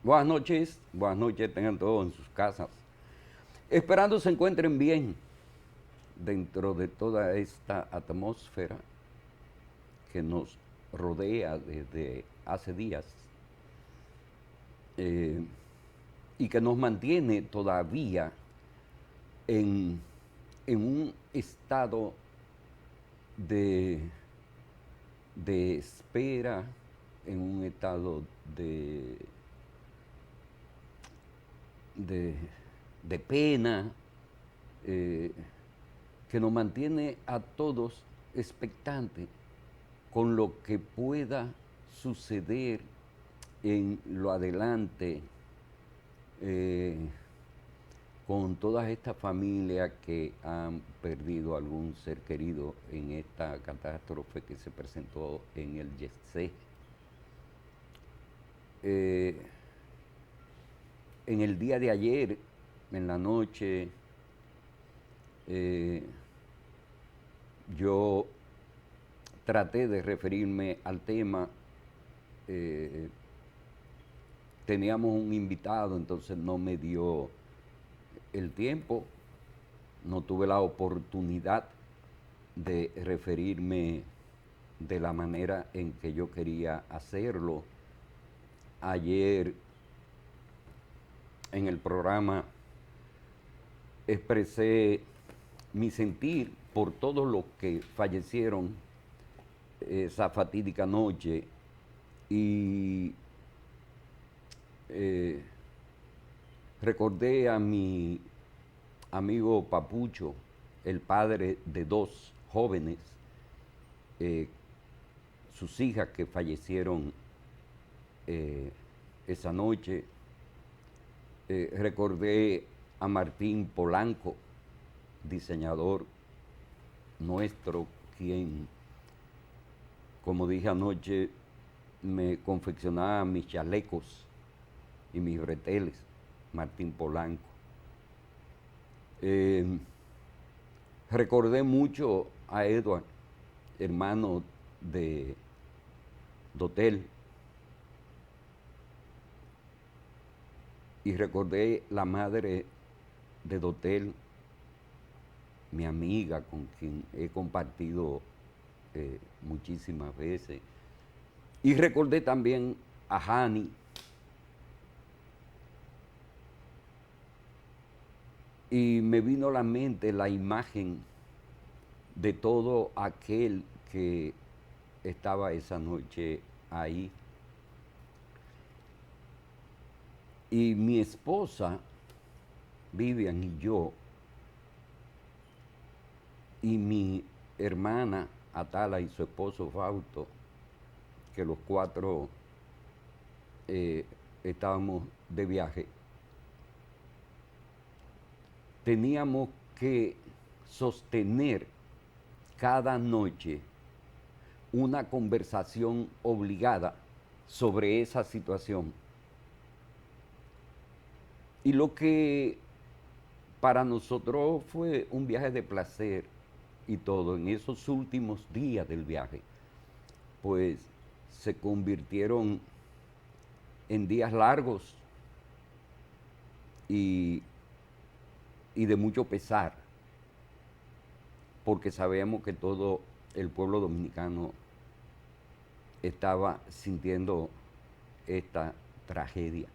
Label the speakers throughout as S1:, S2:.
S1: Buenas noches tengan todos en sus casas. Esperando se encuentren bien dentro de toda esta atmósfera que nos rodea desde hace días y que nos mantiene todavía en, en un estado de, de espera, en un estado de, de pena, que nos mantiene a todos expectantes con lo que pueda suceder en lo adelante con todas estas familias que han perdido algún ser querido en esta catástrofe que se presentó en el Yesé. En el día de ayer, en la noche, yo traté de referirme al tema. Teníamos un invitado, entonces no me dio el tiempo, no tuve la oportunidad de referirme de la manera en que yo quería hacerlo. Ayer en el programa expresé mi sentir por todos los que fallecieron esa fatídica noche y recordé a mi amigo Papucho, el padre de dos jóvenes, sus hijas que fallecieron esa noche. Recordé a Martín Polanco, diseñador nuestro, quien, como dije anoche, me confeccionaba mis chalecos y mis breteles, Martín Polanco. Recordé mucho a Edward, hermano de Dotel, y recordé la madre de Dotel, mi amiga con quien he compartido muchísimas veces. Y recordé también a Hani. Y me vino a la mente la imagen de todo aquel que estaba esa noche ahí. Y mi esposa, Vivian, y yo, y mi hermana Atala y su esposo Fausto, que los cuatro estábamos de viaje, teníamos que sostener cada noche una conversación obligada sobre esa situación. Y lo que para nosotros fue un viaje de placer y todo, en esos últimos días del viaje, pues se convirtieron en días largos y de mucho pesar, porque sabemos que todo el pueblo dominicano estaba sintiendo esta tragedia.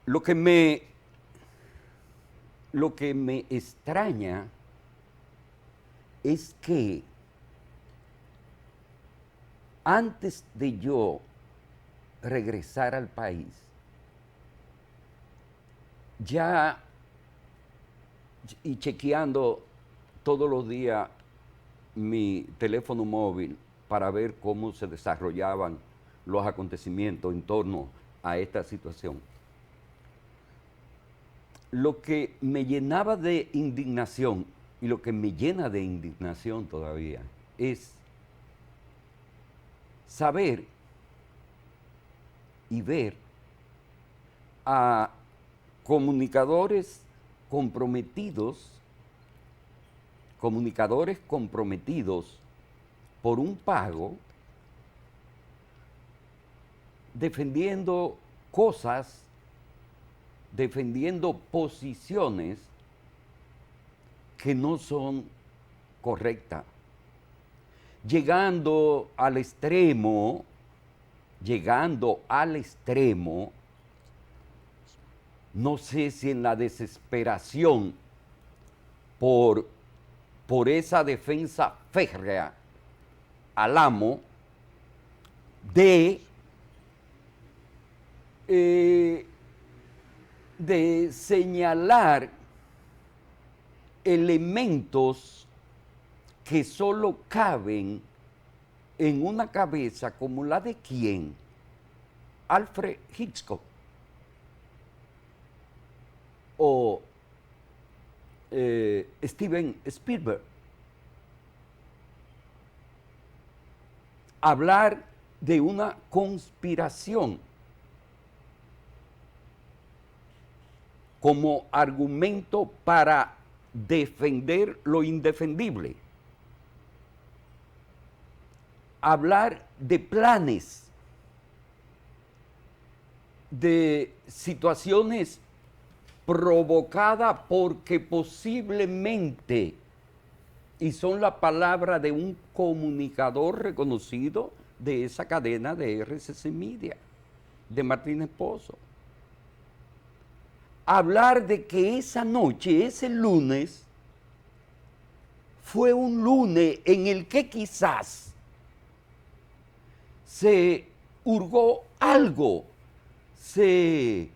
S1: Lo que me extraña es que antes de yo regresar al país, ya y chequeando todos los días mi teléfono móvil para ver cómo se desarrollaban los acontecimientos en torno a esta situación, lo que me llenaba de indignación y lo que me llena de indignación todavía es saber y ver a comunicadores comprometidos por un pago defendiendo cosas, defendiendo posiciones que no son correctas, llegando al extremo, no sé si en la desesperación por esa defensa férrea al amo, de señalar elementos que solo caben en una cabeza como la de quién, Alfred Hitchcock o Steven Spielberg. Hablar de una conspiración como argumento para defender lo indefendible. Hablar de planes, de situaciones provocadas porque posiblemente, y son la palabra de un comunicador reconocido de esa cadena de RCC Media, de Martínez Pozo. Hablar de que esa noche, ese lunes, fue un lunes en el que quizás se hurgó algo, se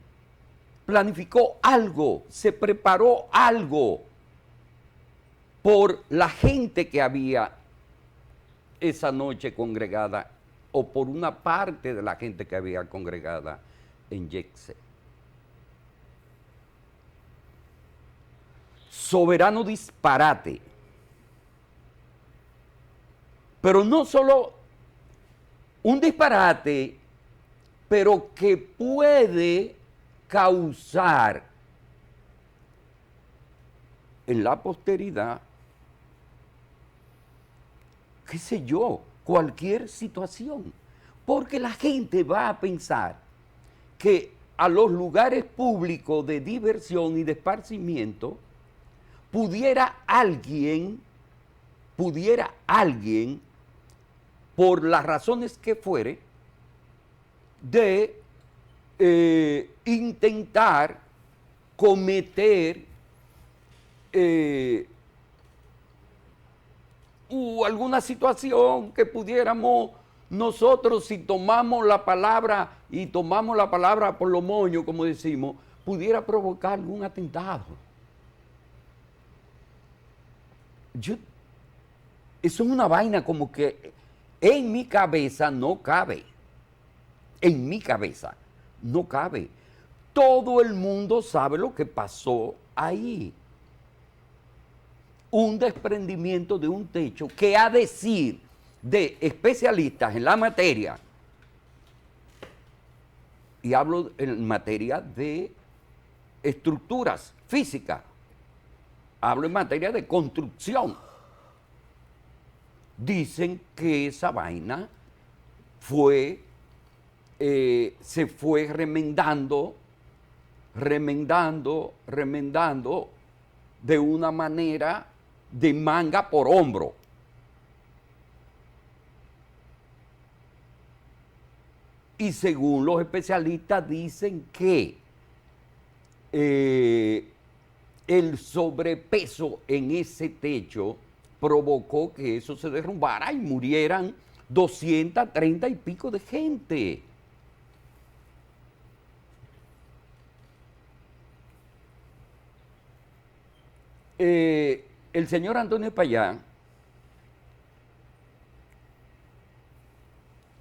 S1: planificó algo, se preparó algo por la gente que había esa noche congregada, o por una parte de la gente que había congregada en Yexé. Soberano disparate. Pero no solo un disparate, pero que puede causar en la posteridad, qué sé yo, cualquier situación. Porque la gente va a pensar que a los lugares públicos de diversión y de esparcimiento pudiera alguien, por las razones que fuere, de intentar cometer alguna situación que pudiéramos nosotros, si tomamos la palabra y tomamos la palabra por los moños, como decimos, pudiera provocar algún atentado. Eso es una vaina como que en mi cabeza no cabe. En mi cabeza no cabe. Todo el mundo sabe lo que pasó ahí. Un desprendimiento de un techo que, a decir de especialistas en la materia, y hablo en materia de estructuras físicas, hablo en materia de construcción, dicen que esa vaina se fue remendando de una manera de manga por hombro. Y según los especialistas dicen que el sobrepeso en ese techo provocó que eso se derrumbara y murieran 230 y pico de gente. El señor Antonio Payá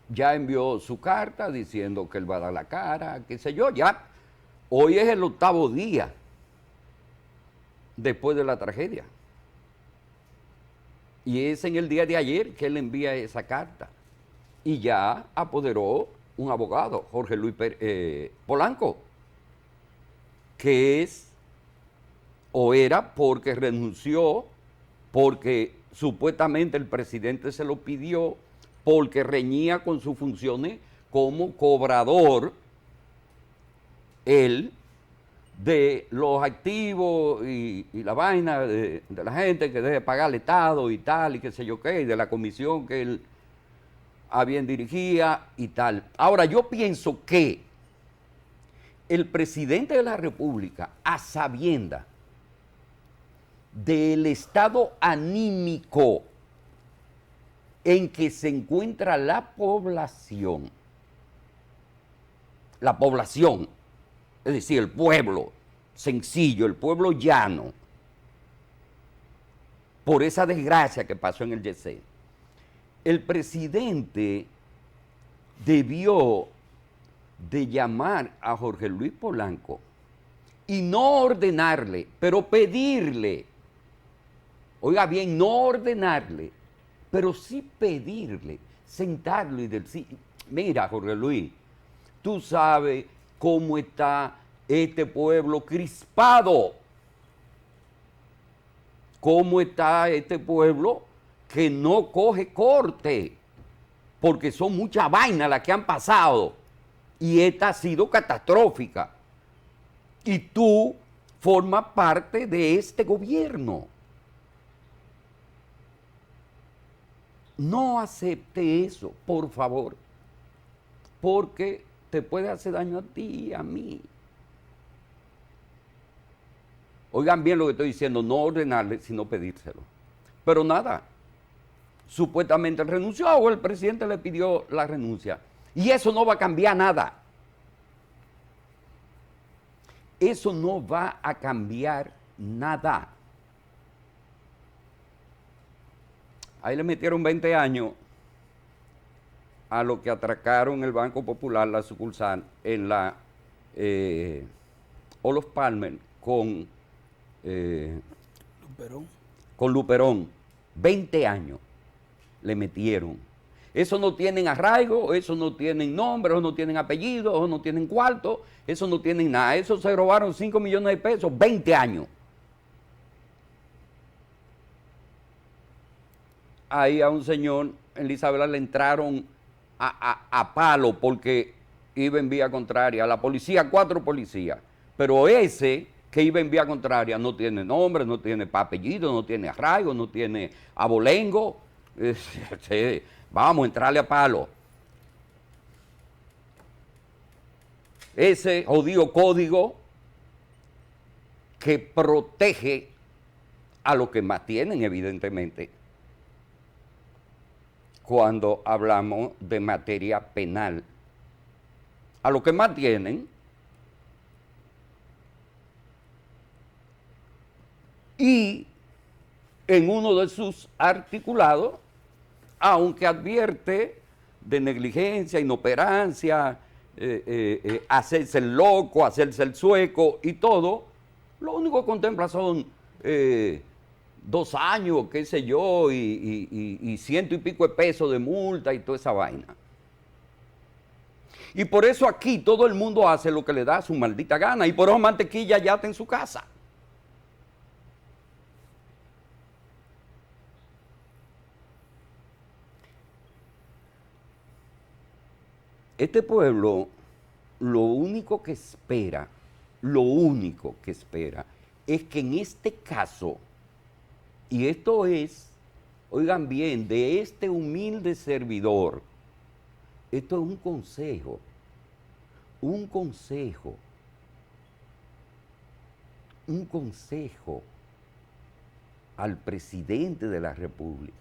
S1: ya envió su carta diciendo que él va a dar la cara, qué sé yo, ya. Hoy es el 8º día después de la tragedia. Y es en el día de ayer que él envía esa carta. Y ya apoderó un abogado, Jorge Luis Polanco, que es o era porque renunció, porque supuestamente el presidente se lo pidió, porque reñía con sus funciones como cobrador, él, de los activos y la vaina de la gente que debe pagar al Estado y tal, y qué sé yo qué, y de la comisión que él a bien dirigía y tal. Ahora, yo pienso que el presidente de la República, a sabiendas del estado anímico en que se encuentra la población, es decir, el pueblo sencillo, el pueblo llano, por esa desgracia que pasó en el YC, el presidente debió de llamar a Jorge Luis Polanco y no ordenarle, pero pedirle, oiga bien, no ordenarle, pero sí pedirle, sentarlo y decir, mira Jorge Luis, tú sabes cómo está este pueblo crispado, cómo está este pueblo que no coge corte, porque son muchas vainas las que han pasado y esta ha sido catastrófica. Y tú formas parte de este gobierno. No acepte eso, por favor, porque te puede hacer daño a ti y a mí. Oigan bien lo que estoy diciendo, no ordenarle, sino pedírselo. Pero nada, supuestamente él renunció o el presidente le pidió la renuncia. Y eso no va a cambiar nada. Eso no va a cambiar nada. Ahí le metieron 20 años a lo que atracaron el Banco Popular, la sucursal, en la Olof Palme con Luperón. 20 años le metieron. Eso no tienen arraigo, eso no tienen nombre, eso no tienen apellido, eso no tienen cuarto, eso no tienen nada. Eso se robaron 5 millones de pesos, 20 años. Ahí a un señor en la Isabela le entraron a palo porque iba en vía contraria. A la policía, 4 policías. Pero ese que iba en vía contraria no tiene nombre, no tiene apellido, no tiene arraigo, no tiene abolengo. Vamos a entrarle a palo. Ese jodido código que protege a los que más tienen, evidentemente, cuando hablamos de materia penal. A los que más tienen. Y en uno de sus articulados, aunque advierte de negligencia, inoperancia, hacerse el loco, hacerse el sueco y todo, lo único que contempla son 2 años, qué sé yo, y 100 y pico de pesos de multa y toda esa vaina. Y por eso aquí todo el mundo hace lo que le da su maldita gana, y por eso Mantequilla ya está en su casa. Este pueblo lo único que espera es que en este caso, y esto es, oigan bien, de este humilde servidor, esto es un consejo al presidente de la República,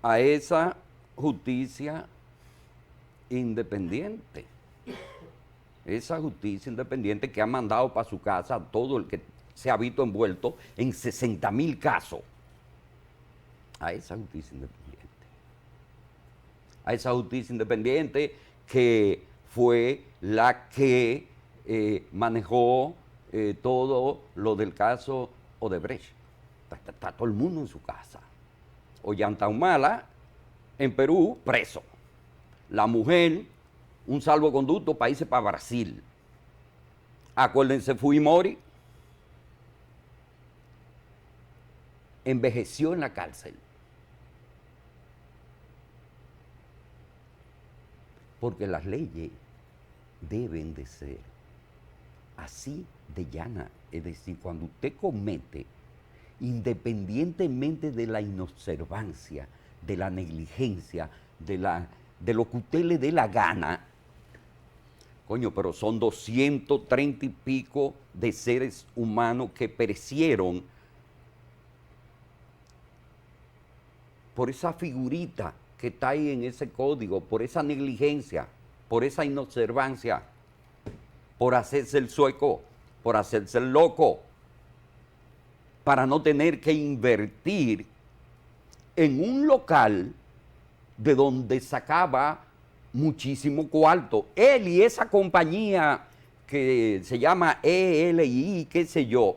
S1: a esa justicia independiente, esa justicia independiente que ha mandado para su casa a todo el que se ha visto envuelto en 60.000 casos, a esa justicia independiente que fue la que manejó todo lo del caso Odebrecht. Está todo el mundo en su casa. Ollanta en Perú, preso. La mujer, un salvoconducto para irse para Brasil. Acuérdense, Fujimori envejeció en la cárcel. Porque las leyes deben de ser así de llana. Es decir, cuando usted comete, independientemente de la inobservancia, de la negligencia, de lo que usted le dé la gana, coño, pero son 230 y pico de seres humanos que perecieron por esa figurita que está ahí en ese código, por esa negligencia, por esa inobservancia, por hacerse el sueco, por hacerse el loco, para no tener que invertir en un local de donde sacaba muchísimo cuarto. Él y esa compañía que se llama ELI, qué sé yo,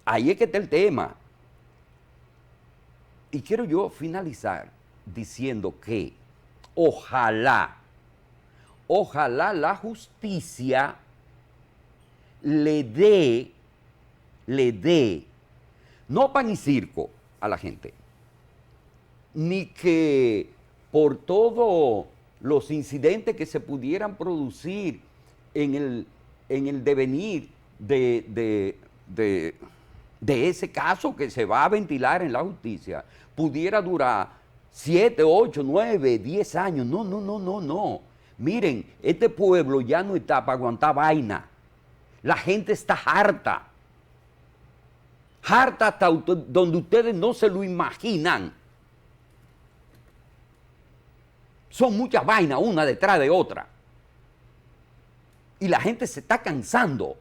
S1: ahí es que está el tema. Y quiero yo finalizar diciendo que ojalá la justicia le dé, no pan y circo a la gente, ni que por todos los incidentes que se pudieran producir en el devenir de ese caso que se va a ventilar en la justicia, pudiera durar 7, 8, 9, 10 años. No. Miren, este pueblo ya no está para aguantar vaina. La gente está harta. Harta hasta donde ustedes no se lo imaginan. Son muchas vainas, una detrás de otra. Y la gente se está cansando.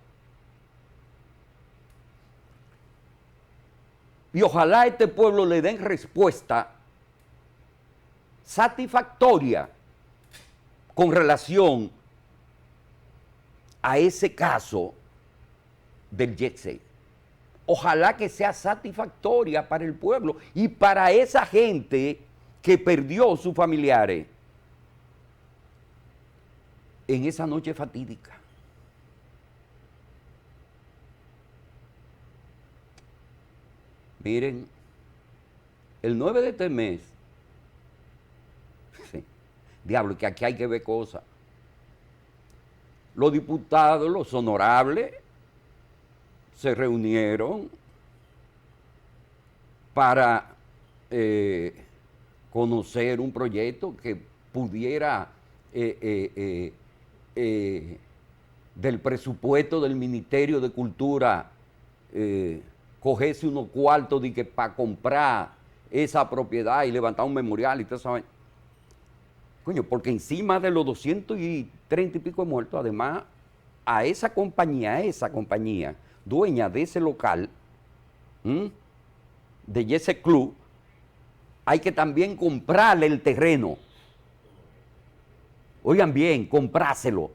S1: Y ojalá a este pueblo le den respuesta satisfactoria con relación a ese caso del Jet Set. Ojalá que sea satisfactoria para el pueblo y para esa gente que perdió sus familiares en esa noche fatídica. Miren, el 9 de este mes, sí, diablo, que aquí hay que ver cosas. Los diputados, los honorables, se reunieron para conocer un proyecto que pudiera del presupuesto del Ministerio de Cultura cogerse unos cuartos para comprar esa propiedad y levantar un memorial y todo eso. Coño, porque encima de los 230 y pico de muertos, además, a esa compañía, dueña de ese local, de ese club, hay que también comprarle el terreno. Oigan bien, comprárselo,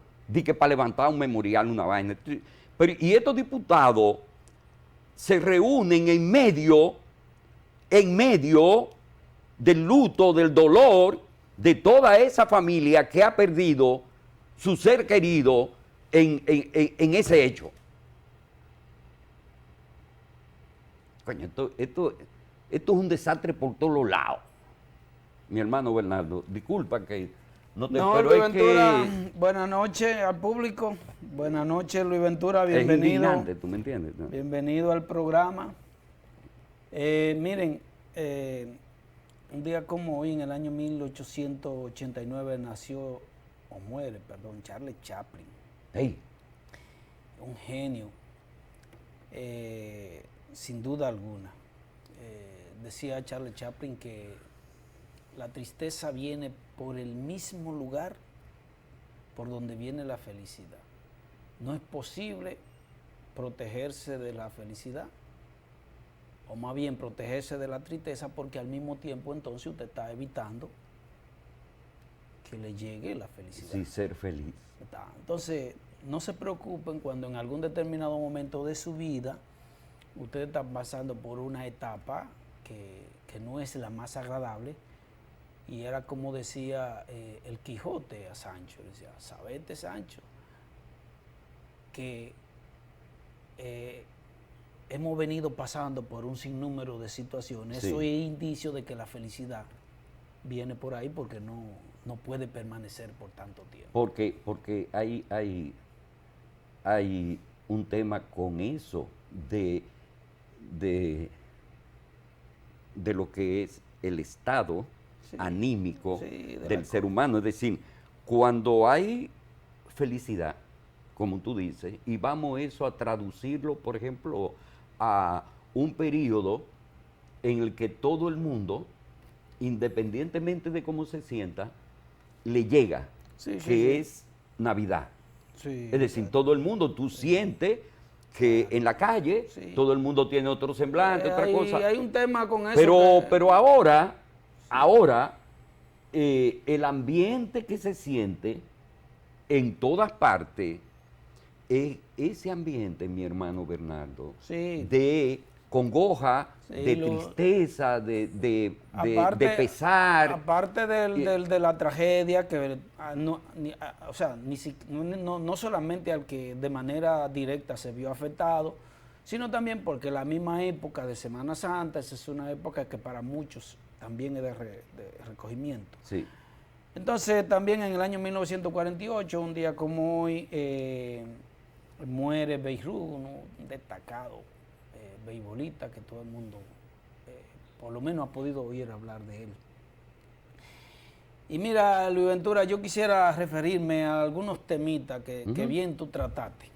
S1: para levantar un memorial, una vaina. Pero, y estos diputados se reúnen en medio del luto, del dolor de toda esa familia que ha perdido su ser querido en ese hecho. Coño, esto es un desastre por todos los lados. Mi hermano Bernardo, disculpa que no te...
S2: No,
S1: pero
S2: Luis
S1: es
S2: Ventura,
S1: que
S2: buenas noches al público. Buenas noches, Luis Ventura, bienvenido.
S1: Es indignante, ¿tú me entiendes? ¿No?
S2: Bienvenido al programa. Miren, un día como hoy, en el año 1889, muere, Charles Chaplin.
S1: Hey.
S2: Un genio, sin duda alguna. Decía Charles Chaplin que la tristeza viene por el mismo lugar por donde viene la felicidad. No es posible protegerse de la felicidad, o más bien protegerse de la tristeza, porque al mismo tiempo entonces usted está evitando que le llegue la felicidad.
S1: Sí, ser feliz.
S2: Entonces, no se preocupen cuando en algún determinado momento de su vida ustedes están pasando por una etapa que no es la más agradable. Y era como decía el Quijote a Sancho, decía, sabete Sancho, que hemos venido pasando por un sinnúmero de situaciones. Sí. Eso es indicio de que la felicidad viene por ahí, porque no no puede permanecer por tanto tiempo.
S1: Porque hay un tema con eso de, de lo que es el estado
S2: Sí,
S1: anímico
S2: sí,
S1: del ser humano. Es decir, cuando hay felicidad, como tú dices, y vamos eso a traducirlo, por ejemplo, a un periodo en el que todo el mundo, independientemente de cómo se sienta, le llega,
S2: Sí, sí,
S1: que
S2: sí.
S1: es Navidad.
S2: Sí,
S1: Es decir, todo el mundo, tú sientes que en la calle
S2: sí.
S1: todo el mundo tiene otro semblante, otra cosa.
S2: Hay un tema con eso
S1: Pero ahora, el ambiente que se siente en todas partes es ese ambiente, mi hermano Bernardo,
S2: sí,
S1: de congoja,
S2: sí,
S1: de tristeza, de
S2: aparte,
S1: pesar.
S2: aparte
S1: eh,
S2: de la tragedia, que o sea, no solamente al que de manera directa se vio afectado, sino también porque la misma época de Semana Santa, esa es una época que para muchos también es de recogimiento.
S1: sí,
S2: Entonces, también en el año 1948, un día como hoy, muere Beirut, un destacado beisbolista que todo el mundo, por lo menos, ha podido oír hablar de él. Y mira, Luis Ventura, yo quisiera referirme a algunos temitas que bien tú trataste.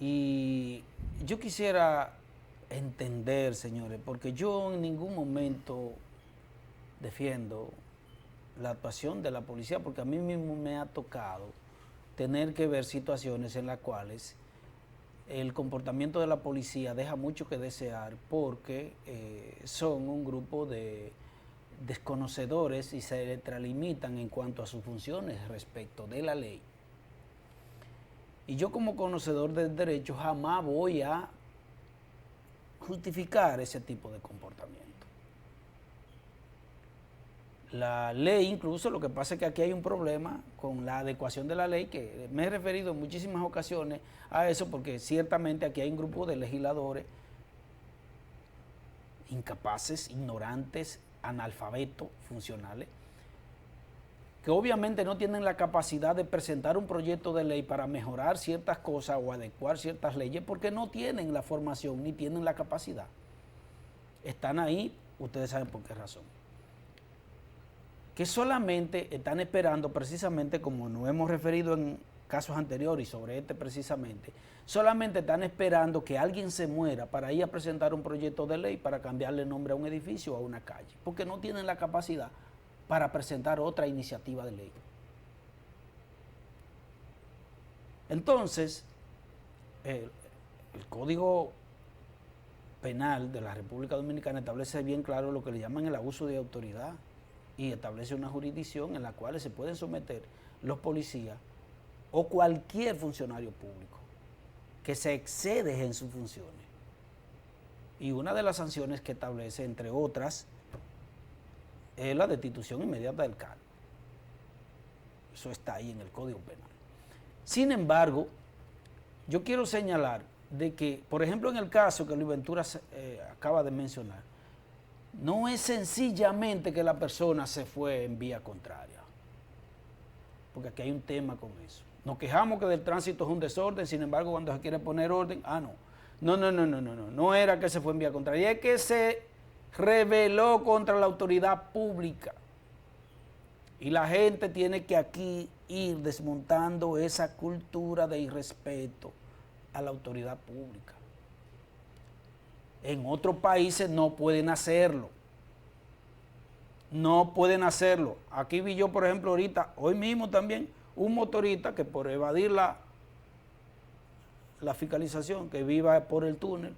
S2: Y yo quisiera entender, señores, porque yo en ningún momento defiendo la actuación de la policía, porque a mí mismo me ha tocado tener que ver situaciones en las cuales el comportamiento de la policía deja mucho que desear, porque son un grupo de desconocedores y se extralimitan en cuanto a sus funciones respecto de la ley. Y yo, como conocedor del derecho, jamás voy a justificar ese tipo de comportamiento. La ley, incluso, lo que pasa es que aquí hay un problema con la adecuación de la ley, que me he referido en muchísimas ocasiones a eso, porque ciertamente aquí hay un grupo de legisladores incapaces, ignorantes, analfabetos, funcionales, que obviamente no tienen la capacidad de presentar un proyecto de ley para mejorar ciertas cosas o adecuar ciertas leyes, porque no tienen la formación ni tienen la capacidad. Están ahí, ustedes saben por qué razón. Que solamente están esperando, precisamente como nos hemos referido en casos anteriores y sobre este precisamente, solamente están esperando que alguien se muera para ir a presentar un proyecto de ley para cambiarle nombre a un edificio o a una calle, porque no tienen la capacidad para presentar otra iniciativa de ley. Entonces, el Código Penal de la República Dominicana establece bien claro lo que le llaman el abuso de autoridad, y establece una jurisdicción en la cual se pueden someter los policías o cualquier funcionario público que se excede en sus funciones. Y una de las sanciones que establece, entre otras, es la destitución inmediata del cargo. Eso está ahí en el Código Penal. Sin embargo, yo quiero señalar de que, por ejemplo, en el caso que Luis Ventura acaba de mencionar, no es sencillamente que la persona se fue en vía contraria, porque aquí hay un tema con eso. Nos quejamos que del tránsito es un desorden, sin embargo, cuando se quiere poner orden, no era que se fue en vía contraria, es que se rebeló contra la autoridad pública. Y la gente tiene que aquí ir desmontando esa cultura de irrespeto a la autoridad pública. En otros países no pueden hacerlo. No pueden hacerlo. Aquí vi yo, por ejemplo, ahorita, hoy mismo también, un motorista que por evadir la fiscalización, que viva por el túnel,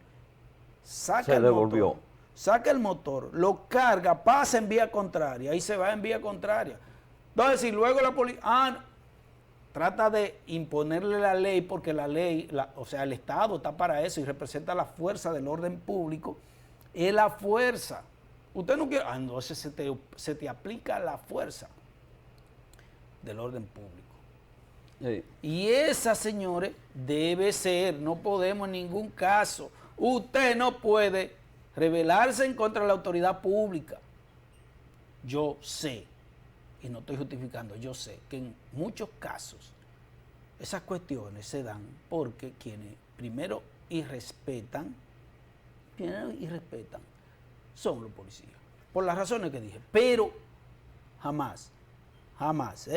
S2: saca el motor, saca el motor, lo carga, pasa en vía contraria y se va en vía contraria. Entonces, si luego la policía trata de imponerle la ley, porque la ley, o sea, el Estado está para eso y representa la fuerza del orden público, es la fuerza. Usted no quiere, entonces se te aplica la fuerza del orden público. Sí. Y esa, señores, debe ser, no podemos en ningún caso, usted no puede rebelarse en contra de la autoridad pública. Yo sé y no estoy justificando, yo sé que en muchos casos esas cuestiones se dan porque quienes primero irrespetan son los policías, por las razones que dije, pero jamás, vámonos.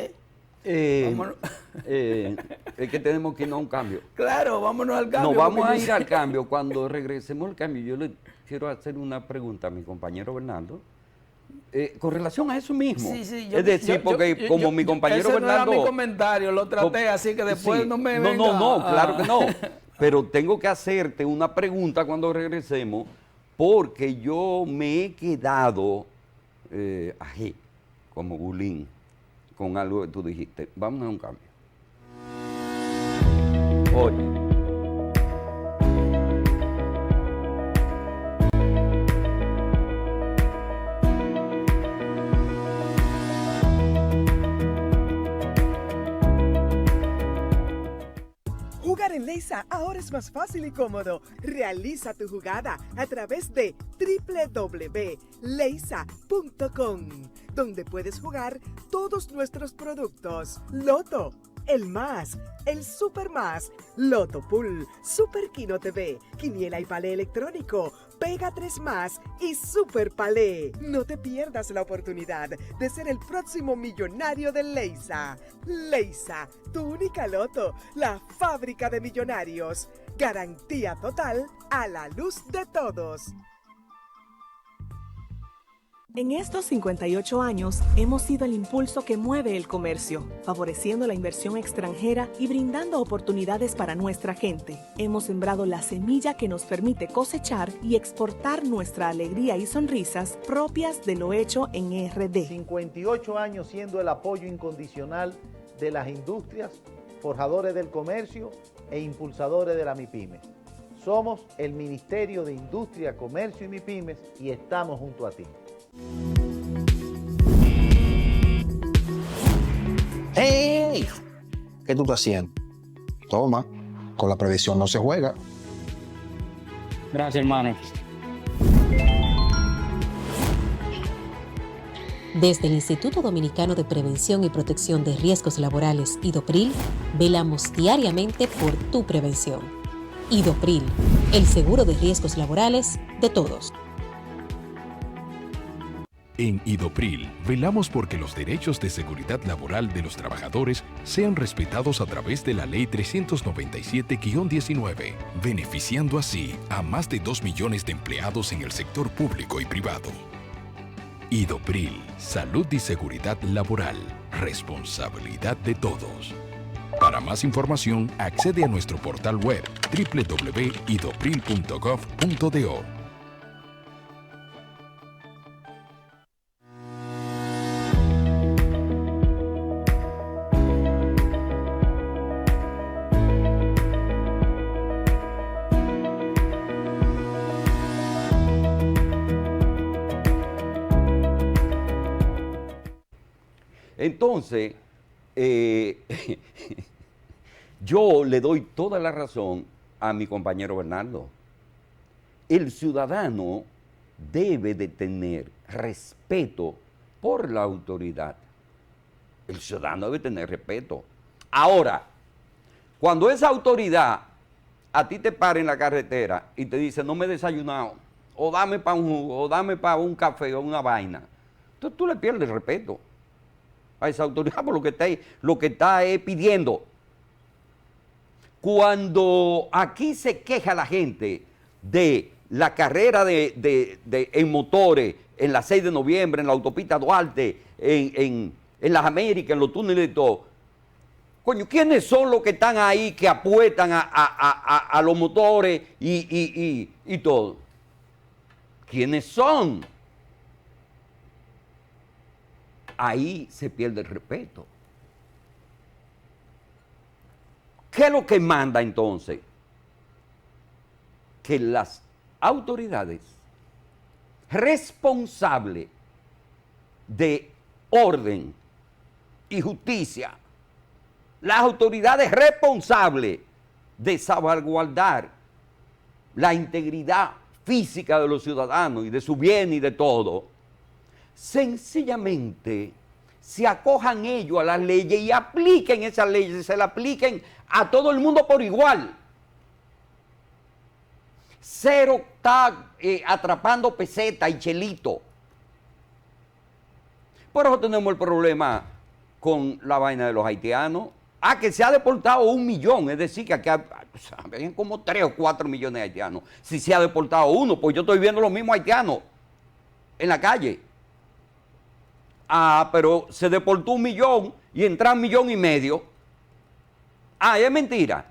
S1: Es que tenemos que irnos a un cambio.
S2: Claro, vámonos al cambio.
S1: Nos vamos a ir al cambio. Cuando regresemos al cambio, yo le quiero hacer una pregunta a mi compañero Bernardo. Con relación a eso mismo.
S2: Sí,
S1: es decir, porque como mi compañero
S2: ese
S1: Bernardo...
S2: no era mi comentario, lo traté, así que después
S1: sí,
S2: no me
S1: no,
S2: venga.
S1: no, claro que no. Pero tengo que hacerte una pregunta cuando regresemos, porque yo me he quedado ají, como Bulín, con algo que tú dijiste. Vamos a un cambio. Oye.
S3: Jugar en Leisa ahora es más fácil y cómodo. Realiza tu jugada a través de www.leisa.com, donde puedes jugar todos nuestros productos. Loto, el Más, el Super Más, Loto Pool, Super Kino TV, Quiniela y Palé electrónico, Pega 3 Más y Super Palé. No te pierdas la oportunidad de ser el próximo millonario de Leisa. Leisa, tu única Loto, la fábrica de millonarios. Garantía total a la luz de todos.
S4: En estos 58 años hemos sido el impulso que mueve el comercio, favoreciendo la inversión extranjera y brindando oportunidades para nuestra gente. Hemos sembrado la semilla que nos permite cosechar y exportar nuestra alegría y sonrisas propias de lo hecho en RD.
S5: 58 años siendo el apoyo incondicional de las industrias, forjadores del comercio e impulsadores de la MIPYME. Somos el Ministerio de Industria, Comercio y MIPYMES y estamos junto a ti.
S6: ¡Hey! ¿Qué tú estás haciendo? Toma, con la previsión no se juega.
S7: Gracias, hermano.
S8: Desde el Instituto Dominicano de Prevención y Protección de Riesgos Laborales, IDOPRIL, velamos diariamente por tu prevención. IDOPRIL, el seguro de riesgos laborales de todos.
S9: En IDOPRIL, velamos porque los derechos de seguridad laboral de los trabajadores sean respetados a través de la Ley 397-19, beneficiando así a más de 2 millones de empleados en el sector público y privado. IDOPRIL, salud y seguridad laboral, responsabilidad de todos. Para más información, accede a nuestro portal web www.idopril.gov.do.
S1: Entonces, yo le doy toda la razón a mi compañero Bernardo. El ciudadano debe de tener respeto por la autoridad. El ciudadano debe tener respeto. Ahora, cuando esa autoridad a ti te para en la carretera y te dice, no me he desayunado, o dame para un jugo, o dame para un café o una vaina, entonces tú le pierdes el respeto a esa autoridad por lo que está pidiendo. Cuando aquí se queja la gente de la carrera en motores, en la 6 de noviembre, en la autopista Duarte, en las Américas, en los túneles y todo, coño, ¿quiénes son los que están ahí que apuestan a los motores y todo? ¿Quiénes son? Ahí se pierde el respeto. ¿Qué es lo que manda entonces? Que las autoridades responsables de orden y justicia, las autoridades responsables de salvaguardar la integridad física de los ciudadanos y de su bien y de todo, sencillamente se acojan ellos a las leyes y apliquen esas leyes, se las apliquen a todo el mundo por igual. Cero está atrapando peseta y chelito. Por eso tenemos el problema con la vaina de los haitianos. Que se ha deportado 1 millón, es decir, que aquí hay como 3 o 4 millones de haitianos. Si se ha deportado 1, pues yo estoy viendo los mismos haitianos en la calle. Pero se deportó 1 millón y entraron 1,5 millones. Es mentira.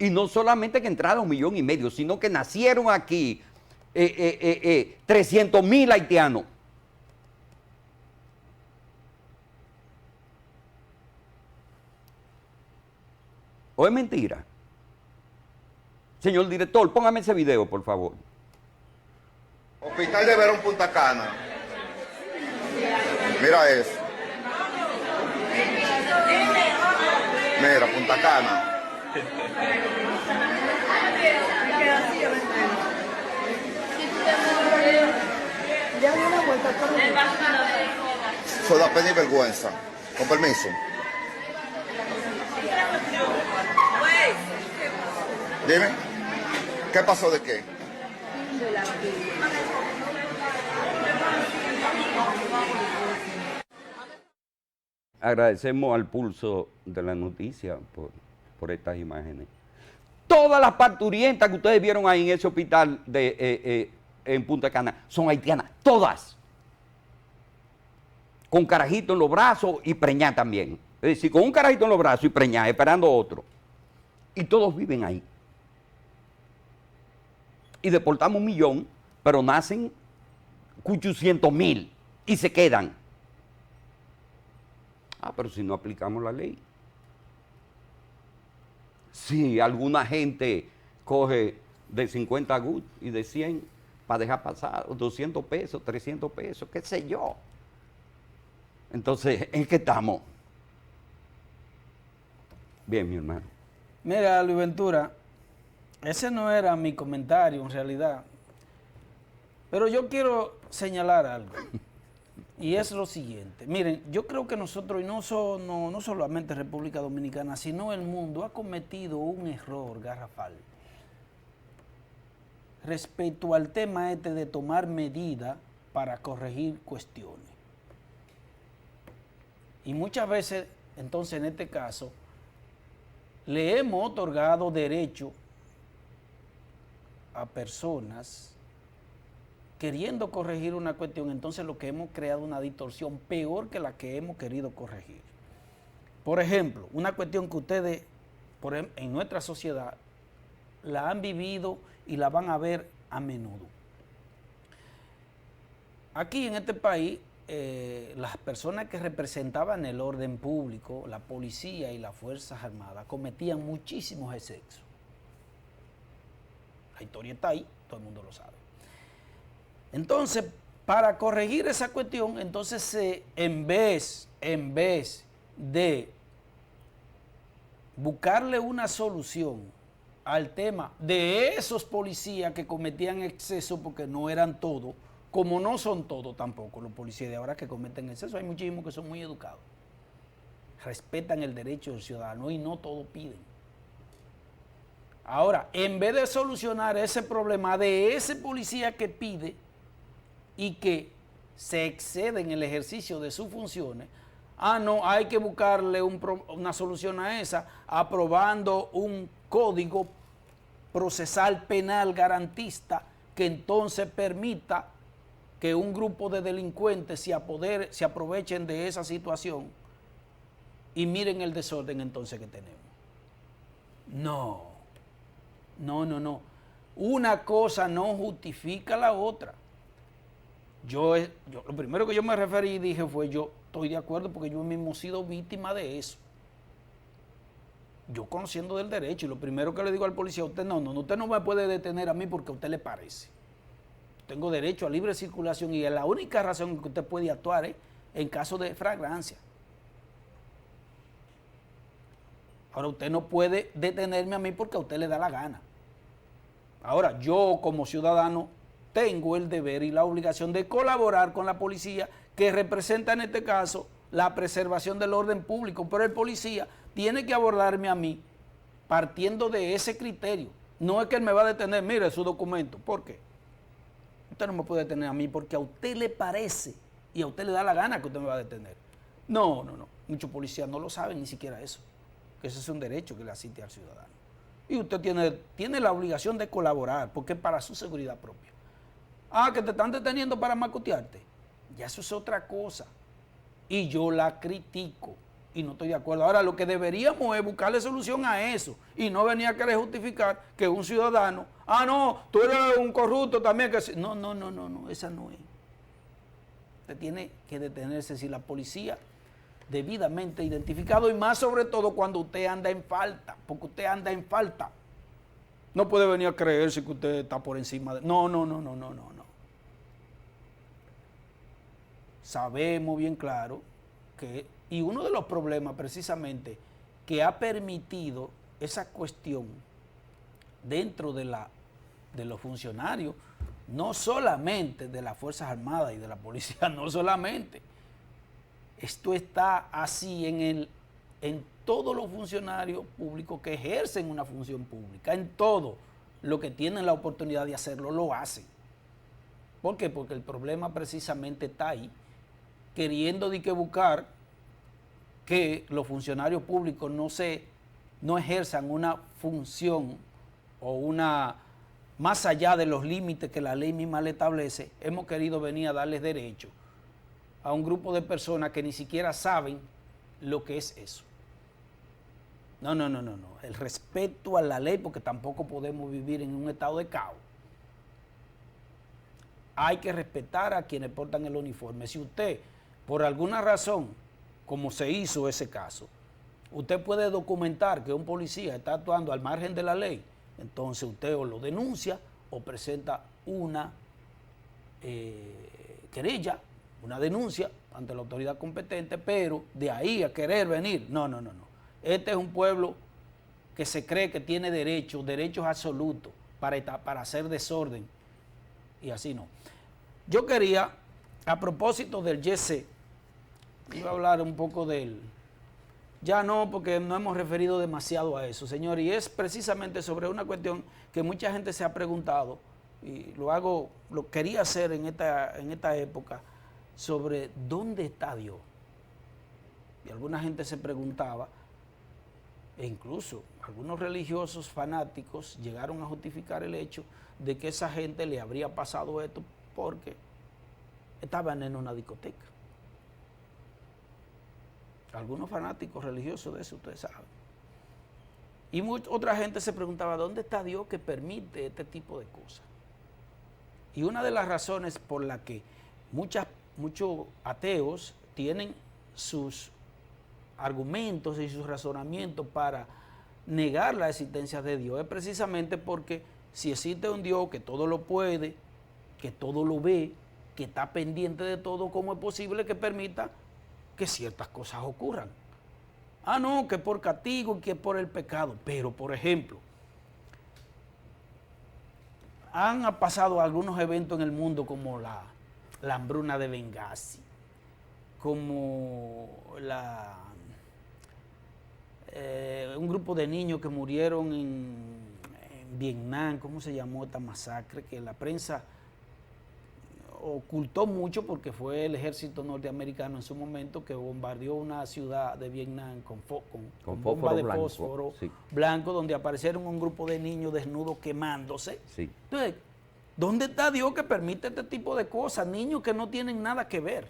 S1: Y no solamente que entraron 1,5 millones, sino que nacieron aquí 300,000 haitianos. ¿O es mentira? Señor director, póngame ese video, por favor.
S10: Hospital de Verón, Punta Cana. Mira eso. Mira, Punta Cana. Eso da pena y vergüenza. Con permiso. Dime, ¿qué pasó de qué?
S1: Agradecemos al Pulso de la Noticia por estas imágenes. Todas las parturientas que ustedes vieron ahí en ese hospital en Punta Cana son haitianas, todas. Con carajito en los brazos y preñada también. Es decir, con un carajito en los brazos y preñada, esperando otro. Y todos viven ahí. Y deportamos 1 millón, pero nacen 800,000 y se quedan. Pero si no aplicamos la ley. Si alguna gente coge de 50 gut y de 100 para dejar pasar, 200 pesos, 300 pesos, qué sé yo. Entonces, ¿en qué estamos? Bien, mi hermano.
S2: Mira, Luis Ventura, ese no era mi comentario en realidad, pero yo quiero señalar algo, y es lo siguiente. Miren, yo creo que nosotros, y no solamente República Dominicana, sino el mundo, ha cometido un error garrafal respecto al tema de tomar medidas para corregir cuestiones. Y muchas veces, entonces en este caso, le hemos otorgado derecho a personas queriendo corregir una cuestión, entonces lo que hemos creado una distorsión peor que la que hemos querido corregir. Por ejemplo, una cuestión que ustedes en nuestra sociedad la han vivido y la van a ver a menudo. Aquí en este país, las personas que representaban el orden público, la policía y las Fuerzas Armadas, cometían muchísimos excesos. La historia está ahí, todo el mundo lo sabe. Entonces, para corregir esa cuestión, entonces en vez de buscarle una solución al tema de esos policías que cometían exceso, porque no eran todos, como no son todos tampoco los policías de ahora que cometen exceso, hay muchísimos que son muy educados, respetan el derecho del ciudadano y no todos piden. Ahora, en vez de solucionar ese problema de ese policía que pide y que se excede en el ejercicio de sus funciones, no, hay que buscarle una solución a esa, aprobando un código procesal penal garantista que entonces permita que un grupo de delincuentes se aprovechen de esa situación y miren el desorden entonces que tenemos. No. Una cosa no justifica la otra. Yo lo primero que yo me referí y dije fue, yo estoy de acuerdo porque yo mismo he sido víctima de eso. Yo conociendo del derecho, y lo primero que le digo al policía, usted no me puede detener a mí porque a usted le parece. Tengo derecho a libre circulación y es la única razón en que usted puede actuar es en caso de flagrancia. Ahora, usted no puede detenerme a mí porque a usted le da la gana. Ahora, yo como ciudadano tengo el deber y la obligación de colaborar con la policía, que representa en este caso la preservación del orden público, pero el policía tiene que abordarme a mí partiendo de ese criterio. No es que él me va a detener, mire su documento. ¿Por qué? Usted no me puede detener a mí porque a usted le parece y a usted le da la gana que usted me va a detener. No. Muchos policías no lo saben ni siquiera eso, que ese es un derecho que le asiste al ciudadano. Y usted tiene la obligación de colaborar porque es para su seguridad propia. Que te están deteniendo para macutearte. Ya eso es otra cosa. Y yo la critico y no estoy de acuerdo. Ahora, lo que deberíamos es buscarle solución a eso y no venir a querer justificar que un ciudadano, no, tú eres un corrupto también. No, esa no es. Usted tiene que detenerse si la policía debidamente identificado y más sobre todo cuando usted anda en falta, porque usted anda en falta. No puede venir a creerse que usted está por encima de... No. Sabemos bien claro que, y uno de los problemas precisamente que ha permitido esa cuestión dentro de los funcionarios, no solamente de las Fuerzas Armadas y de la policía, no solamente. Esto está así en todos los funcionarios públicos que ejercen una función pública, en todo lo que tienen la oportunidad de hacerlo, lo hacen. ¿Por qué? Porque el problema precisamente está ahí, queriendo buscar que los funcionarios públicos no ejerzan una función o más allá de los límites que la ley misma le establece. Hemos querido venir a darles derecho a un grupo de personas que ni siquiera saben lo que es eso. No. El respeto a la ley, porque tampoco podemos vivir en un estado de caos. Hay que respetar a quienes portan el uniforme. Si usted, por alguna razón, como se hizo ese caso, usted puede documentar que un policía está actuando al margen de la ley, entonces usted o lo denuncia o presenta una querella, una denuncia ante la autoridad competente, pero de ahí a querer venir, no. Este es un pueblo que se cree que tiene derechos absolutos para hacer desorden, y así no. Yo quería, a propósito del YC, iba a hablar un poco de él. Ya no, porque no hemos referido demasiado a eso, señor, y es precisamente sobre una cuestión que mucha gente se ha preguntado, y lo quería hacer en esta época, sobre dónde está Dios. Y alguna gente se preguntaba, e incluso algunos religiosos fanáticos llegaron a justificar el hecho de que esa gente le habría pasado esto porque estaban en una discoteca. Algunos fanáticos religiosos de eso, ustedes saben. Y otra gente se preguntaba, ¿dónde está Dios que permite este tipo de cosas? Y una de las razones por la que muchos ateos tienen sus argumentos y sus razonamientos para negar la existencia de Dios es precisamente porque si existe un Dios que todo lo puede, que todo lo ve, que está pendiente de todo, ¿cómo es posible que permita que ciertas cosas ocurran? No, que por castigo, que por el pecado. Pero, por ejemplo, han pasado algunos eventos en el mundo como la hambruna de Benghazi, como un grupo de niños que murieron en Vietnam. ¿Cómo se llamó esta masacre? Que la prensa ocultó mucho porque fue el ejército norteamericano en su momento que bombardeó una ciudad de Vietnam con bomba de fósforo blanco, donde aparecieron un grupo de niños desnudos quemándose. Sí. Entonces, ¿dónde está Dios que permite este tipo de cosas? Niños que no tienen nada que ver.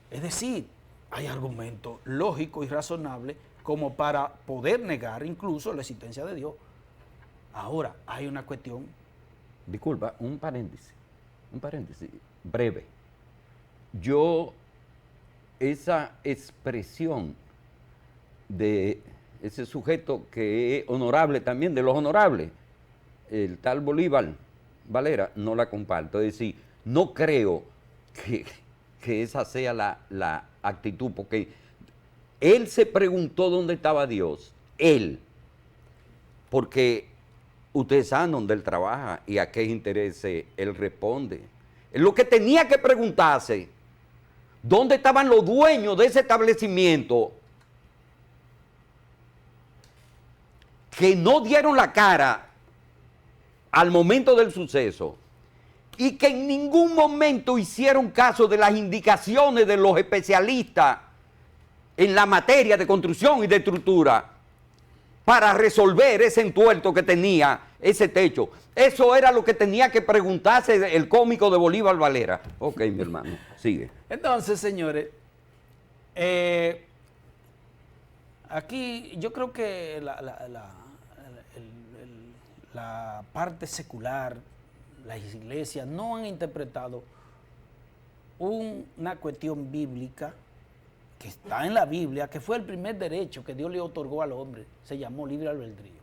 S2: Es decir, hay argumentos lógicos y razonables como para poder negar incluso la existencia de Dios. Ahora, hay una cuestión.
S1: Disculpa, un paréntesis breve. Esa expresión de ese sujeto que es honorable también, de los honorables, el tal Bolívar Valera, no la comparto. Es decir, no creo que esa sea la actitud, porque él se preguntó dónde estaba Dios, él, porque ustedes saben dónde él trabaja y a qué intereses él responde. Él lo que tenía que preguntarse, ¿dónde estaban los dueños de ese establecimiento que no dieron la cara al momento del suceso y que en ningún momento hicieron caso de las indicaciones de los especialistas en la materia de construcción y de estructura para resolver ese entuerto que tenía ese techo? Eso era lo que tenía que preguntarse el cómico de Bolívar Valera. Ok, mi hermano, sigue.
S2: Entonces, señores, aquí yo creo que la parte secular, las iglesias no han interpretado una cuestión bíblica que está en la Biblia, que fue el primer derecho que Dios le otorgó al hombre, se llamó libre albedrío.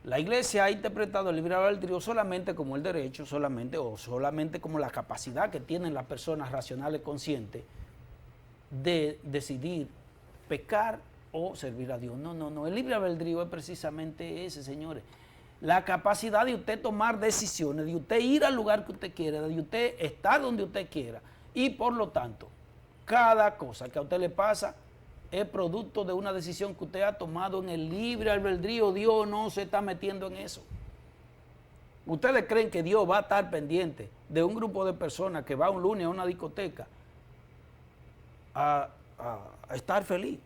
S2: La iglesia ha interpretado el libre albedrío solamente como el derecho, solamente como la capacidad que tienen las personas racionales conscientes de decidir pecar o servir a Dios. No, el libre albedrío es precisamente ese, señores. La capacidad de usted tomar decisiones, de usted ir al lugar que usted quiera, de usted estar donde usted quiera, y por lo tanto, cada cosa que a usted le pasa es producto de una decisión que usted ha tomado en el libre albedrío. Dios no se está metiendo en eso. ¿Ustedes creen que Dios va a estar pendiente de un grupo de personas que va un lunes a una discoteca a estar feliz?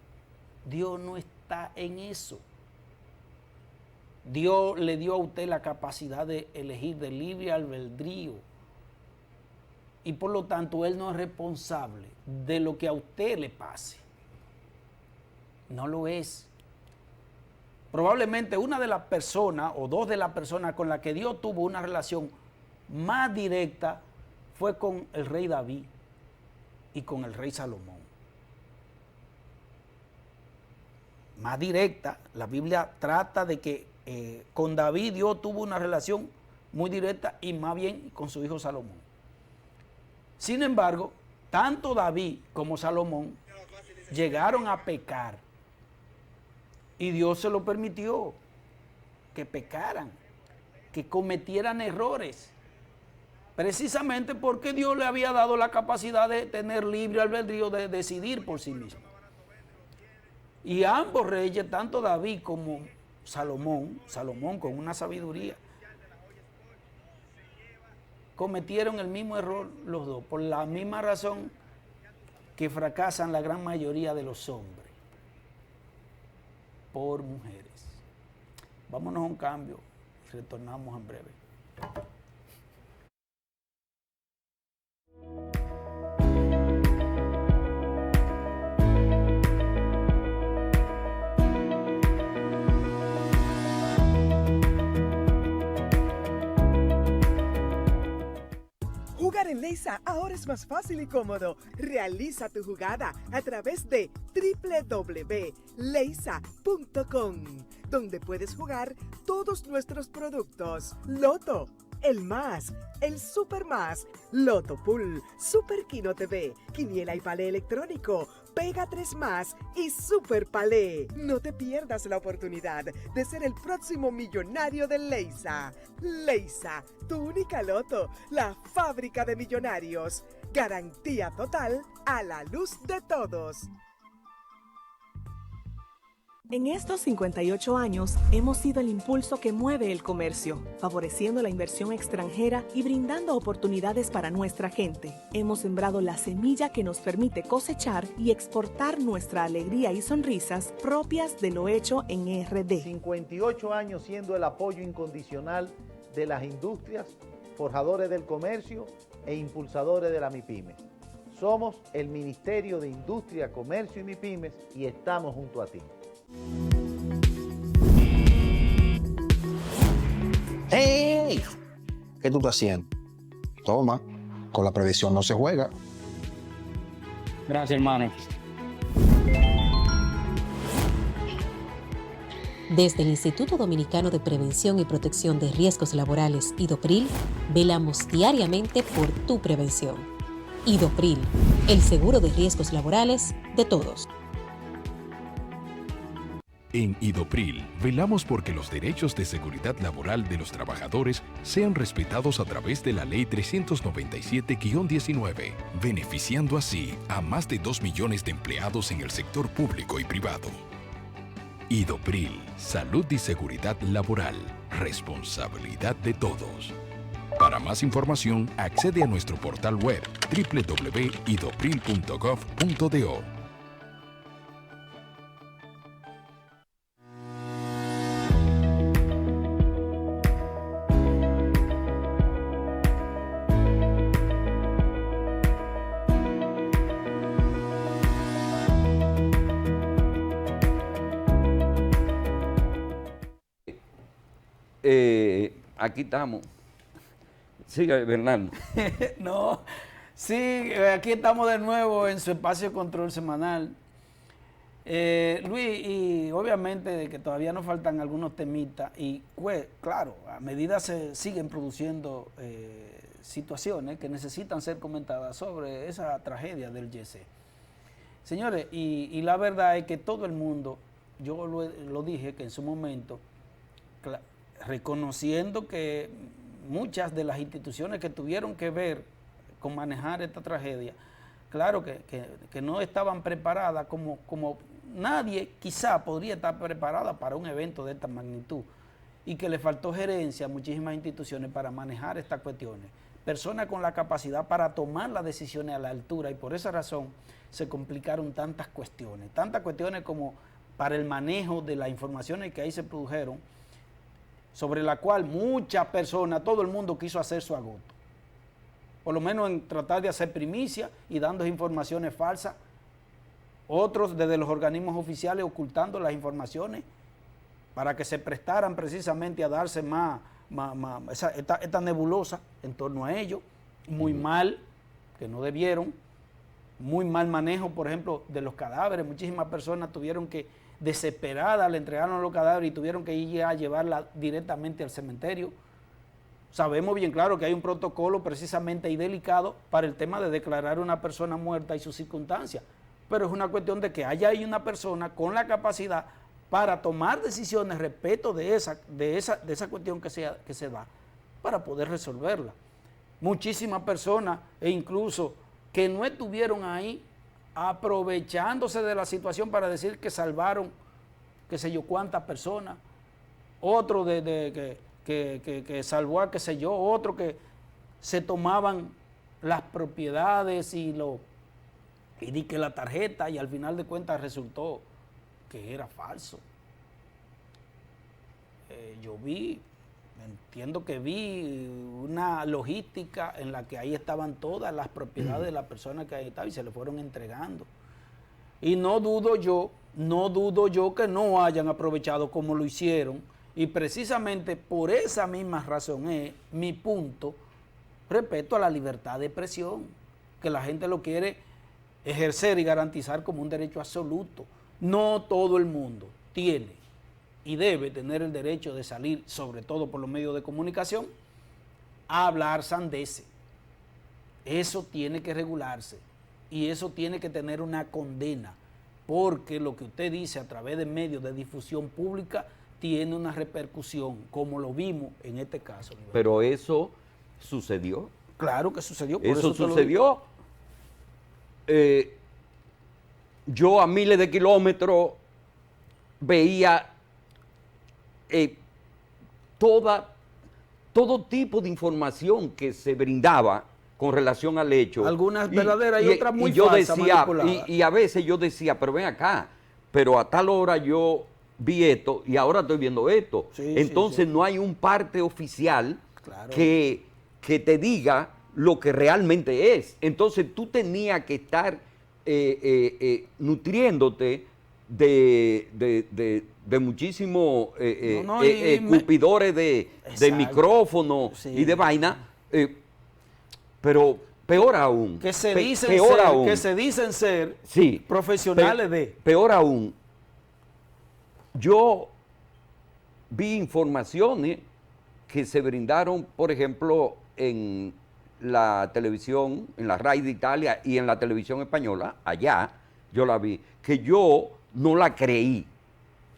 S2: Dios no está en eso. Dios le dio a usted la capacidad de elegir de libre albedrío. Y por lo tanto, Él no es responsable de lo que a usted le pase. No lo es. Probablemente una de las personas o dos de las personas con las que Dios tuvo una relación más directa fue con el rey David y con el rey Salomón. Más directa, la Biblia trata de que con David Dios tuvo una relación muy directa y más bien con su hijo Salomón. Sin embargo, tanto David como Salomón llegaron a pecar y Dios se lo permitió, que pecaran, que cometieran errores, precisamente porque Dios le había dado la capacidad de tener libre albedrío, de decidir por sí mismo. Y ambos reyes, tanto David como Salomón con una sabiduría, cometieron el mismo error los dos, por la misma razón que fracasan la gran mayoría de los hombres, por mujeres. Vámonos a un cambio y retornamos en breve.
S3: Jugar en Leisa ahora es más fácil y cómodo. Realiza tu jugada a través de www.leisa.com, donde puedes jugar todos nuestros productos. Loto, el más, el super más, Loto Pool, Super Kino TV, Quiniela y Palé electrónico, Pega 3 más y Super Palé. No te pierdas la oportunidad de ser el próximo millonario de Leisa. Leisa, tu única Loto, la fábrica de millonarios. Garantía total a la luz de todos.
S4: En estos 58 años hemos sido el impulso que mueve el comercio, favoreciendo la inversión extranjera y brindando oportunidades para nuestra gente. Hemos sembrado la semilla que nos permite cosechar y exportar nuestra alegría y sonrisas propias de lo hecho en RD.
S5: 58 años siendo el apoyo incondicional de las industrias, forjadores del comercio e impulsadores de la MIPYME. Somos el Ministerio de Industria, Comercio y MIPYMES y estamos junto a ti.
S6: ¡Ey! ¿Qué tú estás haciendo? Toma, con la previsión no se juega.
S7: Gracias, hermano.
S8: Desde el Instituto Dominicano de Prevención y Protección de Riesgos Laborales, IDOPRIL, velamos diariamente por tu prevención. IDOPRIL, el seguro de riesgos laborales de todos.
S9: En Idopril, velamos porque los derechos de seguridad laboral de los trabajadores sean respetados a través de la Ley 397-19, beneficiando así a más de 2 millones de empleados en el sector público y privado. Idopril, salud y seguridad laboral, responsabilidad de todos. Para más información, accede a nuestro portal web www.idopril.gov.do.
S1: Aquí estamos. Sigue, Bernardo.
S2: No, sí, aquí estamos de nuevo en su espacio de control semanal. Luis, y obviamente de que todavía nos faltan algunos temitas y pues, claro, a medida se siguen produciendo situaciones que necesitan ser comentadas sobre esa tragedia del YC. Señores, y la verdad es que todo el mundo, yo lo dije que en su momento, reconociendo que muchas de las instituciones que tuvieron que ver con manejar esta tragedia, claro que no estaban preparadas como nadie quizá podría estar preparada para un evento de esta magnitud y que le faltó gerencia a muchísimas instituciones para manejar estas cuestiones. Personas con la capacidad para tomar las decisiones a la altura y por esa razón se complicaron tantas cuestiones como para el manejo de las informaciones que ahí se produjeron, sobre la cual muchas personas, todo el mundo quiso hacer su agoto. Por lo menos en tratar de hacer primicia y dando informaciones falsas. Otros desde los organismos oficiales ocultando las informaciones para que se prestaran precisamente a darse esta nebulosa en torno a ellos. Muy mal, que no debieron. Muy mal manejo, por ejemplo, de los cadáveres. Muchísimas personas tuvieron que desesperadas, le entregaron los cadáveres y tuvieron que ir a llevarla directamente al cementerio. Sabemos bien claro que hay un protocolo precisamente y delicado para el tema de declarar a una persona muerta y sus circunstancias, pero es una cuestión de que haya ahí una persona con la capacidad para tomar decisiones respecto de esa cuestión que se da, para poder resolverla. Muchísimas personas e incluso que no estuvieron ahí aprovechándose de la situación para decir que salvaron qué sé yo cuántas personas, otro que salvó a qué sé yo, otro que se tomaban las propiedades y di que la tarjeta y al final de cuentas resultó que era falso. Entiendo que vi una logística en la que ahí estaban todas las propiedades de la persona que ahí estaba y se le fueron entregando. Y no dudo yo que no hayan aprovechado como lo hicieron y precisamente por esa misma razón es mi punto respecto a la libertad de expresión, que la gente lo quiere ejercer y garantizar como un derecho absoluto. No todo el mundo tiene y debe tener el derecho de salir, sobre todo por los medios de comunicación, a hablar sandeces. Eso tiene que regularse y eso tiene que tener una condena, porque lo que usted dice a través de medios de difusión pública tiene una repercusión, como lo vimos en este caso.
S1: Pero eso sucedió.
S2: Claro que sucedió. Por
S1: eso sucedió. Yo a miles de kilómetros veía todo tipo de información que se brindaba con relación al hecho.
S2: Algunas verdaderas y otras muy falsas,
S1: manipuladas. Y a veces yo decía, pero ven acá, pero a tal hora yo vi esto y ahora estoy viendo esto. Sí, entonces no hay un parte oficial que te diga lo que realmente es. Entonces tú tenías que estar nutriéndote de muchísimos cupidores de micrófono y de vaina, pero peor aún.
S2: Que se dicen ser profesionales
S1: Peor aún, yo vi informaciones que se brindaron, por ejemplo, en la televisión, en la RAI de Italia y en la televisión española, allá, yo la vi, que yo no la creí.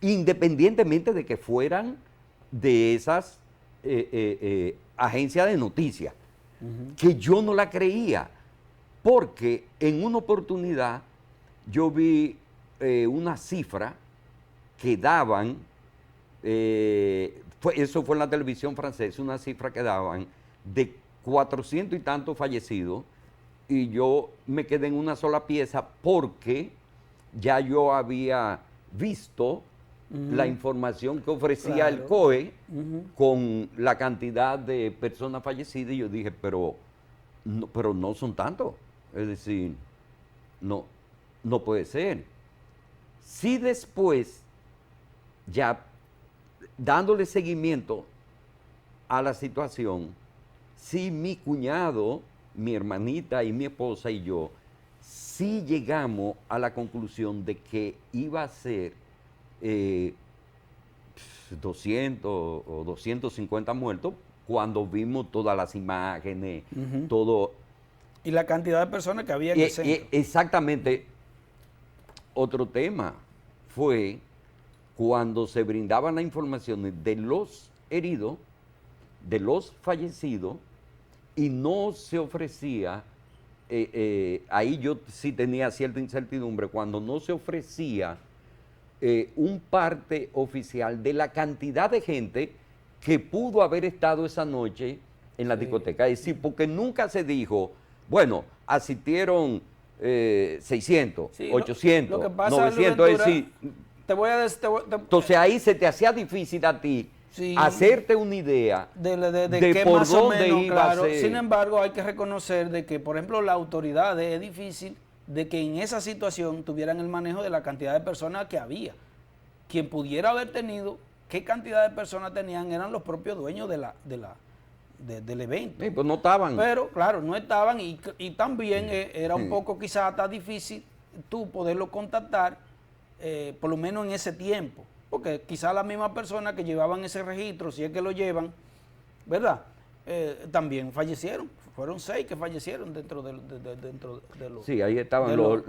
S1: independientemente de que fueran de esas agencias de noticias, que yo no la creía, porque en una oportunidad yo vi una cifra que daban, eso fue en la televisión francesa, una cifra que daban de 400 y tantos fallecidos, y yo me quedé en una sola pieza porque ya yo había visto la información que ofrecía el COE con la cantidad de personas fallecidas, y yo dije, pero no son tantos, es decir, no puede ser. Si después, ya dándole seguimiento a la situación, si mi cuñado, mi hermanita y mi esposa y yo, sí llegamos a la conclusión de que iba a ser 200 o 250 muertos cuando vimos todas las imágenes, todo.
S2: Y la cantidad de personas que había en el centro.
S1: Exactamente. Otro tema fue cuando se brindaban las informaciones de los heridos, de los fallecidos, y no se ofrecía, ahí yo sí tenía cierta incertidumbre, cuando no se ofrecía un parte oficial de la cantidad de gente que pudo haber estado esa noche en la discoteca. Es decir, porque nunca se dijo, bueno, asistieron 600, 800,
S2: lo que pasa,
S1: 900, es decir, entonces ahí se te hacía difícil a ti hacerte una idea
S2: de
S1: por
S2: más o
S1: dónde
S2: menos,
S1: iba
S2: claro.
S1: a ser.
S2: Sin embargo, hay que reconocer de que, por ejemplo, las autoridades es difícil de que en esa situación tuvieran el manejo de la cantidad de personas que había. Quien pudiera haber tenido, qué cantidad de personas tenían, eran los propios dueños del evento.
S1: Sí, pues no estaban.
S2: Pero, claro, no estaban y también era un poco quizás hasta difícil tú poderlo contactar, por lo menos en ese tiempo. Porque quizás las mismas personas que llevaban ese registro, si es que lo llevan, ¿verdad? También fallecieron. Fueron 6 que fallecieron dentro de los...
S1: Sí, ahí estaban los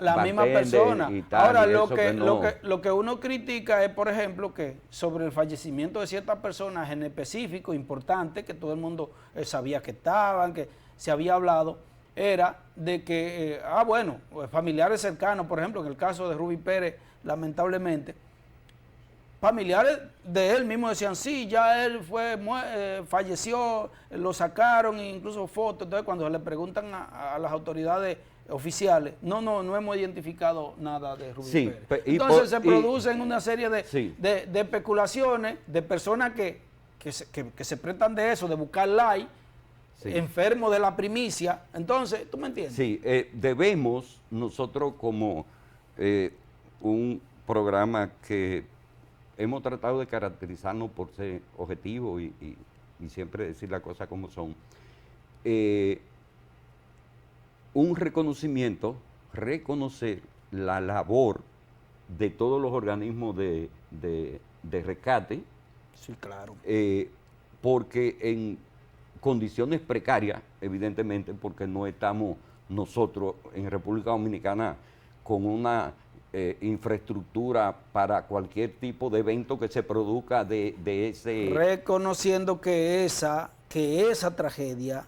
S2: la misma persona.
S1: Y tal,
S2: ahora,
S1: y
S2: lo que uno critica es, por ejemplo, que sobre el fallecimiento de ciertas personas en específico, importante, que todo el mundo sabía que estaban, que se había hablado, era de que, bueno, familiares cercanos, por ejemplo, en el caso de Rubí Pérez, lamentablemente, familiares de él mismo decían, sí, ya él falleció, lo sacaron, incluso fotos. Entonces, cuando le preguntan a las autoridades oficiales, no hemos identificado nada de Rubí Pérez. Entonces, se producen una serie de especulaciones de personas que se prestan de eso, de buscar like, enfermos de la primicia. Entonces, ¿tú me entiendes?
S1: Sí, debemos nosotros como un programa que hemos tratado de caracterizarnos por ser objetivos y siempre decir las cosas como son. Un reconocimiento, reconocer la labor de todos los organismos de rescate.
S2: Sí, claro.
S1: Porque en condiciones precarias, evidentemente, porque no estamos nosotros en República Dominicana con una infraestructura para cualquier tipo de evento que se produzca de ese...
S2: Reconociendo que esa tragedia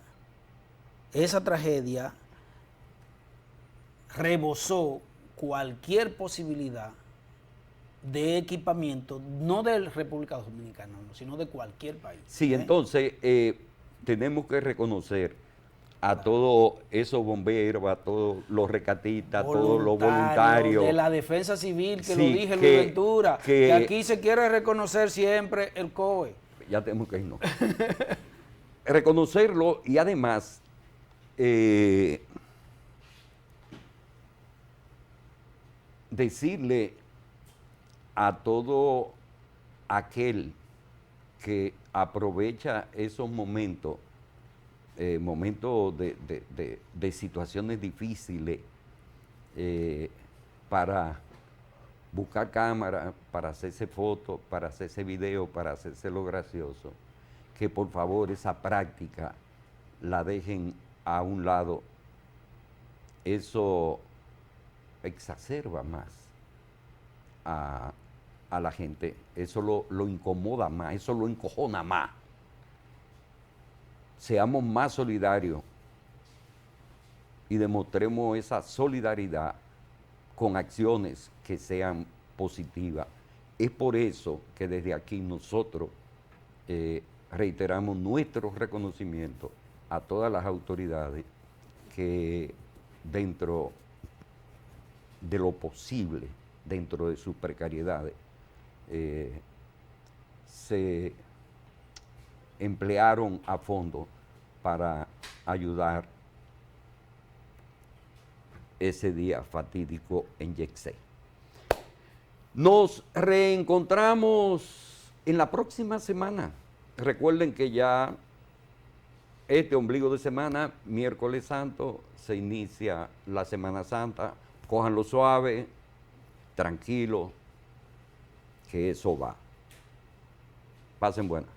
S2: rebosó cualquier posibilidad de equipamiento, no de la República Dominicana, sino de cualquier país.
S1: Sí, entonces tenemos que reconocer a todos esos bomberos, a todos los rescatistas, a todos los voluntarios.
S2: De la defensa civil, que
S1: sí,
S2: lo dije, Luis Ventura, que aquí se quiere reconocer siempre el COE.
S1: Ya tenemos que irnos. Reconocerlo y además decirle a todo aquel que aprovecha esos momentos, momentos de situaciones difíciles, para buscar cámara, para hacerse fotos, para hacerse video, para hacerse lo gracioso, que por favor esa práctica la dejen a un lado. Eso exacerba más a la gente, eso lo incomoda más, eso lo encojona más. Seamos más solidarios y demostremos esa solidaridad con acciones que sean positivas. Es por eso que desde aquí nosotros reiteramos nuestro reconocimiento a todas las autoridades que dentro de lo posible, dentro de sus precariedades, se emplearon a fondo para ayudar ese día fatídico en Yexey. Nos reencontramos en la próxima semana. Recuerden que ya este ombligo de semana, miércoles santo, se inicia la Semana Santa. Cójanlo suave, tranquilo, que eso va. Pasen buenas.